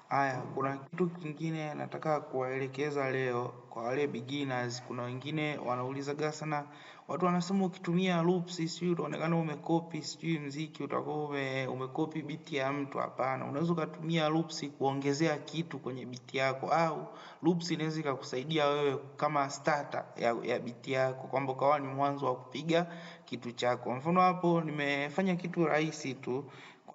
Haya, kuna kitu kingine nataka kuwaelekeza leo kwa wale beginners. Kuna wengine wanaulizaga sana, watu wanasema ukitumia loops sijui utaonekana umekopi sijui mziki, utakuwa umekopi beat ya mtu. Hapana, unaweza ukatumia loops kuongezea kitu kwenye beat yako, au loops inaweza ikakusaidia wewe kama starter ya beat yako, kwamba ukawa ni mwanzo wa kupiga kitu chako. Mfano hapo nimefanya kitu rahisi tu.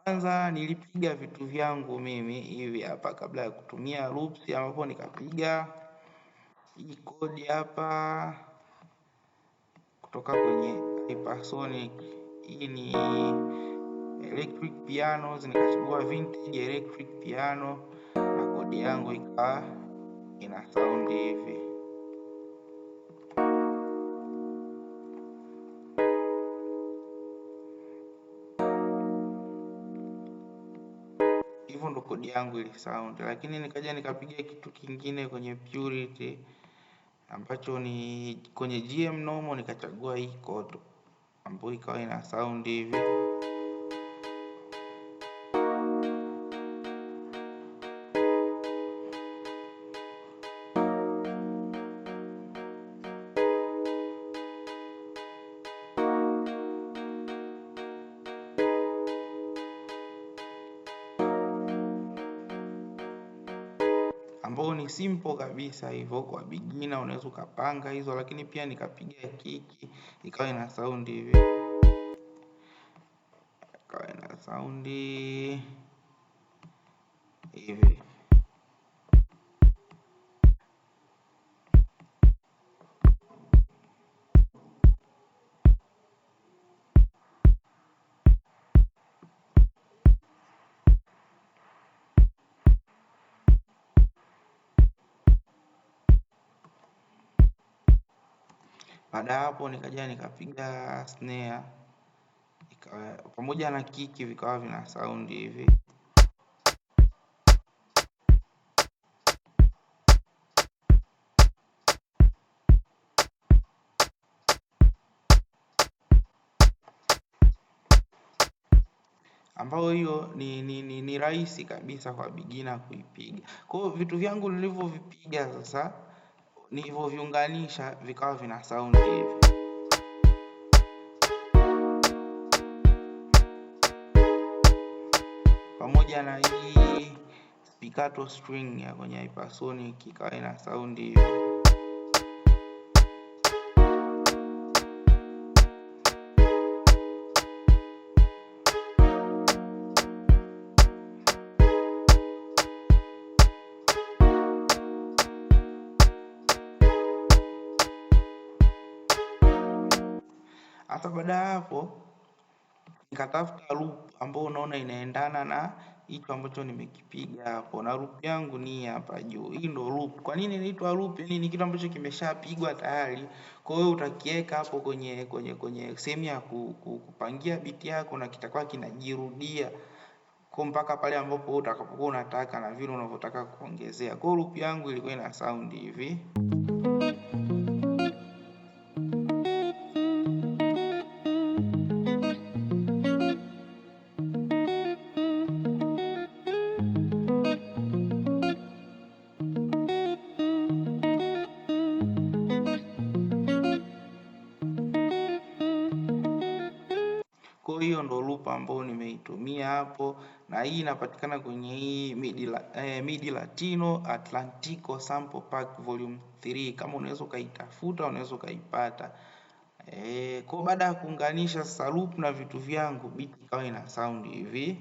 Kwanza nilipiga vitu vyangu mimi hivi hapa kabla ya kutumia loops, ambapo nikapiga hii kodi hapa kutoka kwenye Hypersonic. Hii ni electric pianos, nikachagua vintage electric piano na kodi yangu ikawa ina sound hivi. Hivyo ndo kodi yangu ili sound, lakini nikaja nikapiga kitu kingine kwenye Purity ambacho ni kwenye GM normal, nikachagua hii code ambayo ikawa ina sound hivi. Ambao ni simple kabisa hivyo. Kwa beginner unaweza ukapanga hizo, lakini pia nikapiga kiki ikawa ina sound hivi, ikawa ina sound hivi. Baada hapo nikaja nikapiga snare ikawa pamoja na kiki vikawa vina sound hivi. Ambao hiyo ni rahisi kabisa kwa beginner kuipiga. Kwa hiyo vitu vyangu nilivyovipiga sasa, nilivyoviunganisha vikawa vina sound hivi. Pamoja na hii staccato string ya kwenye Hypersonic ikawa ina sound hivi. Hata baada hapo nikatafuta loop ambayo unaona inaendana na hicho ambacho nimekipiga hapo, na loop yangu ni hapa juu. Hii ndo loop. Kwa nini inaitwa loop? Ni kitu ambacho kimeshapigwa tayari. Kwa hiyo utakiweka hapo kwenye sehemu ya kupangia beat yako, na kitakuwa kinajirudia kwa mpaka pale ambapo utakapokuwa unataka na vile unavyotaka kuongezea. Kwa hiyo loop yangu ilikuwa ina sound hivi. Kwa hiyo ndo loop ambayo nimeitumia hapo, na hii inapatikana kwenye hii MIDI Latino Atlantico Sample Pack Volume 3. Kama unaweza ukaitafuta, unaweza ukaipata. Kwa baada ya kuunganisha sasa loop na vitu vyangu, beat ikawa ina sound hivi.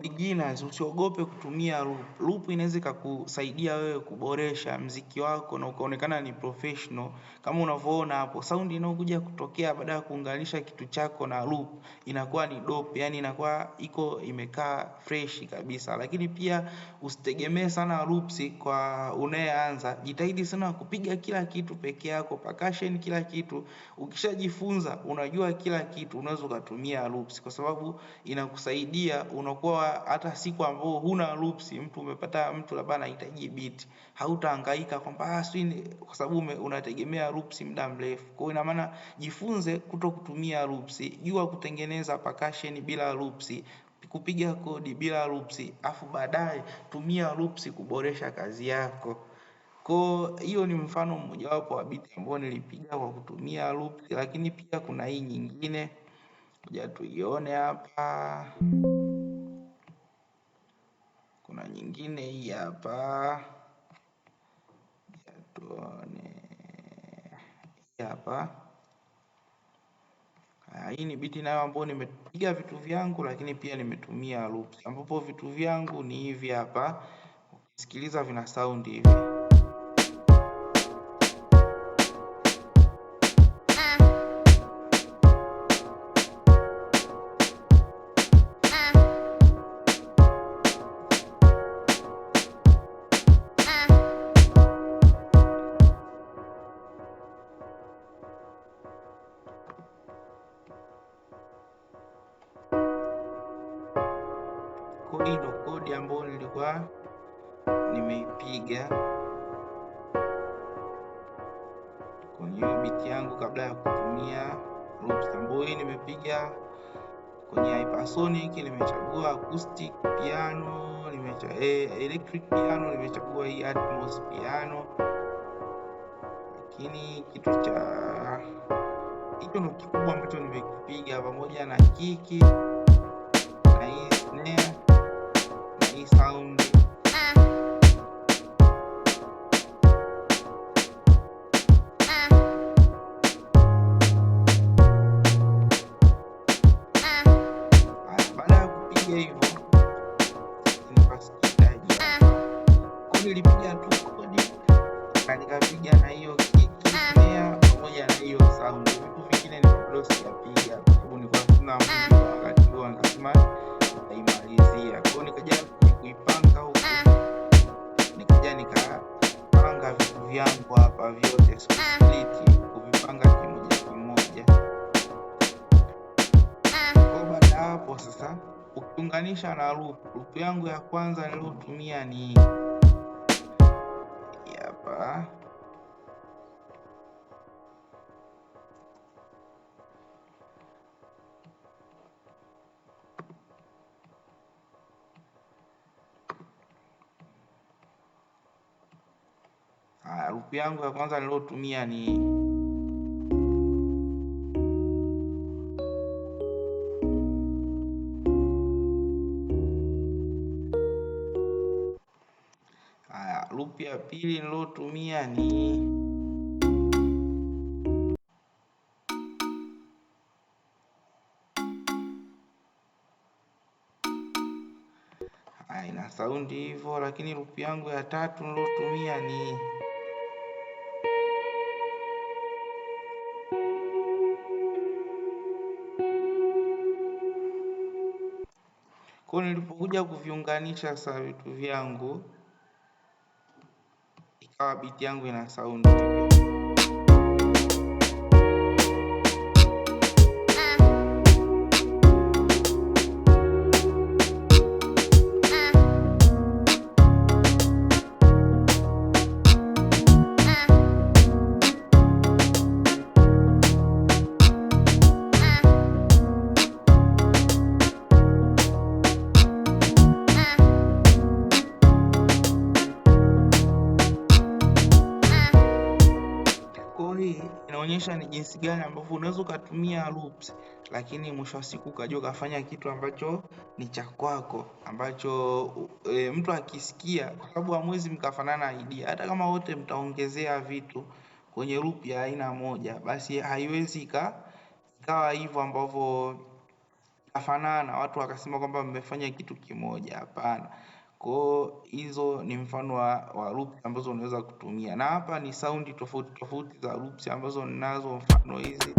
beginners usiogope kutumia loop. Loop inaweza ikakusaidia wewe kuboresha mziki wako na ukaonekana ni professional. Kama unavyoona hapo, sound inayokuja kutokea baada ya kuunganisha kitu chako na loop inakuwa ni dope, yani inakuwa imekaa fresh kabisa. Lakini pia usitegemee sana loops kwa unayeanza. Jitahidi sana kupiga kila kitu peke yako, percussion kila kitu. Ukishajifunza unajua kila kitu, unaweza kutumia loops kwa sababu inakusaidia. Unakuwa hata siku ambayo huna loops, mtu umepata mtu labda anahitaji beat, hautahangaika kwamba kwa sababu unategemea loops muda mrefu. Kwa hiyo ina maana jifunze kutokutumia loops, jua kutengeneza percussion bila loops, kupiga kodi bila loops, afu baadaye tumia loops kuboresha kazi yako. Kwa hiyo ni mfano mmojawapo wa beat ambao nilipiga kwa kutumia loops, lakini pia kuna hii nyingine. Ngoja tuione hapa. Kuna nyingine hii hapa. Tuone hii hapa. Hii ni beat nayo ambayo nimepiga vitu vyangu, lakini pia nimetumia loops, ambapo vitu vyangu ni hivi hapa. Ukisikiliza vina sound hivi. Hii ndo kodi ambayo nilikuwa nimeipiga kwenye beat yangu kabla ya kutumia loops, ambayo hii nimepiga kwenye Hypersonic. Nimechagua acoustic piano, electric piano, nimechagua hii Atmos piano. Lakini kitu cha hicho ndo kikubwa ambacho nimekipiga, pamoja na kiki na hii snare na hii sound. Baada ya kupiga hivyo nikasikilizaji, kwa nilipiga tu kodi na nikapiga na hiyo kiki, snare pamoja na hiyo sound. Vitu vingine nilikuwa sijapiga kwa sababu nilikuwa sina muda wakati huo, nikasema nitaimalizia. Kwa hiyo nikaja kuipanga huko, nikaja nikapanga vitu vyangu hapa vyote, split kuvipanga kimoja kimoja. Kwa baada hapo sasa, ukiunganisha na loop yangu ya kwanza niliyotumia ni hapa. Loop yangu ya kwanza niliyotumia ni loop ya pili niliyotumia ni ina sound hivyo. Lakini loop yangu ya tatu niliyotumia ni kwa nilipokuja kuviunganisha sasa vitu vyangu, ikawa beat yangu ina sound hivyo. Inaonyesha ni jinsi gani ambavyo unaweza ukatumia loops, lakini mwisho wa siku ukajua ukafanya kitu ambacho ni cha kwako, ambacho mtu akisikia, kwa sababu hamwezi mkafanana idea. Hata kama wote mtaongezea vitu kwenye loop ya aina moja, basi haiwezi ikawa hivyo ambavyo tafanana, watu wakasema kwamba mmefanya kitu kimoja. Hapana. Kwa hizo ni mfano wa loops ambazo unaweza kutumia, na hapa ni saundi tofauti tofauti za loops ambazo ninazo, mfano hizi.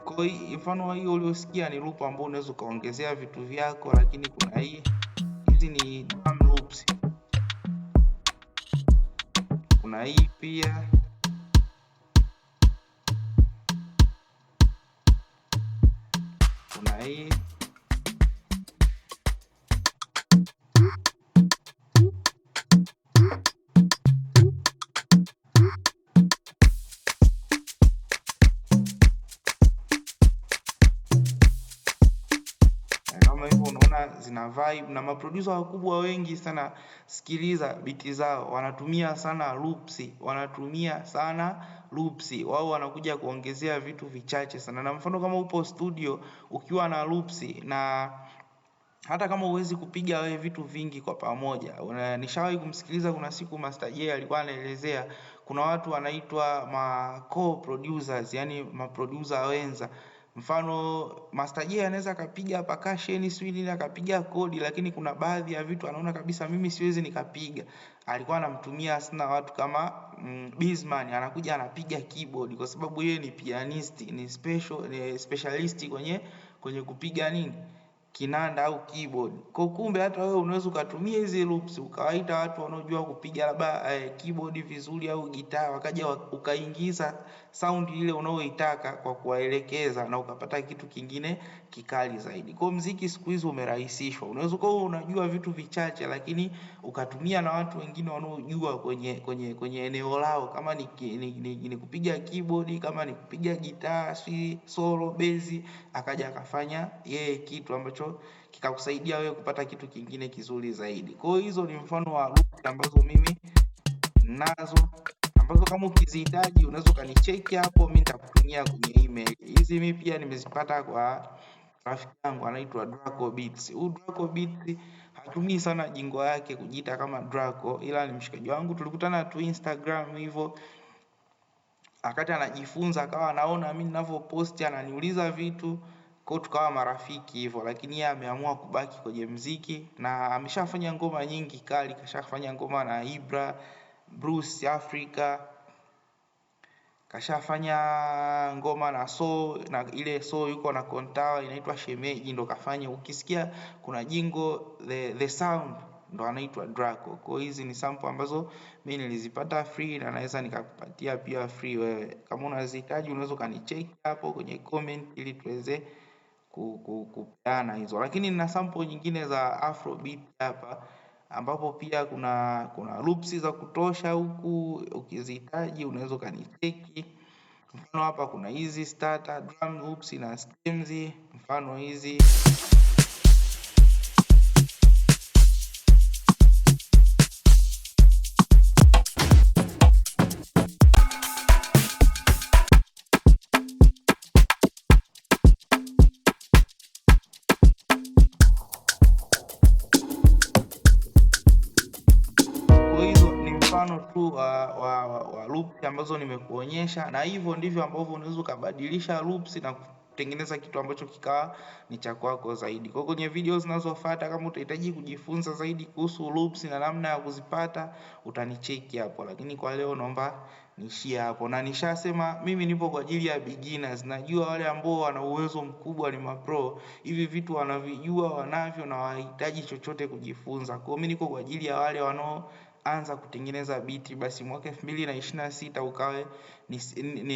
Kwa hiyo mfano hiyo uliosikia ni loop ambao unaweza ukaongezea vitu vyako, lakini kuna hizi ni drum loops. Kuna hii pia, kuna hii. Kama hivyo unaona zina vibe, na maproducer wakubwa wengi sana, sikiliza biti zao, wanatumia sana loops, wao wanakuja kuongezea vitu vichache sana. Na mfano kama upo studio ukiwa na loops, na hata kama huwezi kupiga wewe vitu vingi kwa pamoja, nishawahi kumsikiliza, kuna siku Master J alikuwa anaelezea kuna watu wanaitwa ma co-producers, yani maproducer wenza. Mfano Master J anaweza akapiga percussion swing, akapiga kodi, lakini kuna baadhi ya vitu anaona kabisa mimi siwezi nikapiga. Alikuwa anamtumia sana watu kama Bizman, anakuja anapiga keyboard kwa sababu yeye ni pianist, ni specialist kwenye kupiga nini, kinanda au keyboard. Kwa kumbe hata wewe unaweza ukatumia hizi loops ukawaita watu wanaojua kupiga labda keyboard vizuri au gitaa, wakaja ukaingiza sound ile unaoitaka kwa kuwaelekeza, na ukapata kitu kingine kikali zaidi. Kwa muziki siku hizi umerahisishwa, unaweza kuwa unajua vitu vichache, lakini ukatumia na watu wengine wanaojua kwenye eneo lao, kama ni kupiga keyboard, kama ni kupiga gitaa, solo, bass, akaja akafanya yeye kitu ambacho kikakusaidia wewe kupata kitu kingine kizuri zaidi. Kwa hiyo hizo ni mfano wa loops ambazo mimi nazo, ambazo kama ukizihitaji unaweza ukanicheki hapo, mimi nitakutumia kwenye email. Hizi mimi pia nimezipata kwa rafiki yangu anaitwa Draco Beats. Huyu Draco Beats hatumii sana jingo yake kujiita kama Draco, ila ni mshikaji wangu, tulikutana tu Instagram hivyo, akati anajifunza akawa anaona mimi ninavyoposti, ananiuliza vitu, kwa tukawa marafiki hivyo. Lakini yeye ameamua kubaki kwenye muziki, na ameshafanya ngoma nyingi kali, kashafanya ngoma na Ibra, Bruce Africa, kashafanya ngoma na na ile yuko na Kontawa inaitwa Shemeji, ndo kafanya. Ukisikia kuna jingo the sound, ndo anaitwa Draco. Kwa hizi ni sample ambazo mimi nilizipata free, na naweza nikakupatia pia free wewe. Kama unazihitaji unaweza kanicheck hapo kwenye comment ili tuweze kupeana hizo. Lakini nina sample nyingine za Afrobeat hapa, ambapo pia kuna loops za kutosha huku, ukizihitaji unaweza ukanicheki. Mfano hapa kuna hizi starter drum loops na stems, mfano hizi. Mfano tu wa loops ambazo nimekuonyesha, na hivyo ndivyo ambavyo unaweza kubadilisha loops na kutengeneza kitu ambacho kikawa ni cha kwako zaidi. Kwa kwenye video zinazofuata, kama utahitaji kujifunza zaidi kuhusu loops na namna ya kuzipata, utanicheki hapo, lakini kwa leo naomba niishie hapo. Na nishasema mimi nipo kwa ajili ya beginners. Najua wale ambao wana uwezo mkubwa ni mapro, hivi vitu wanavijua, wanavyo, na wahitaji chochote kujifunza. Kwa mimi niko kwa ajili ya wale wanaoanza kutengeneza biti, basi mwaka 2026 ukawe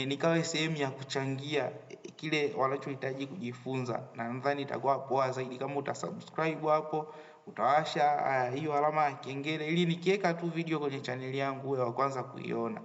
nikawe sehemu ya kuchangia kile wanachohitaji kujifunza, na nadhani itakuwa poa zaidi kama utasubscribe hapo, utawasha hiyo alama ya kengele, ili nikiweka tu video kwenye channel yangu uwe wa kwanza kuiona.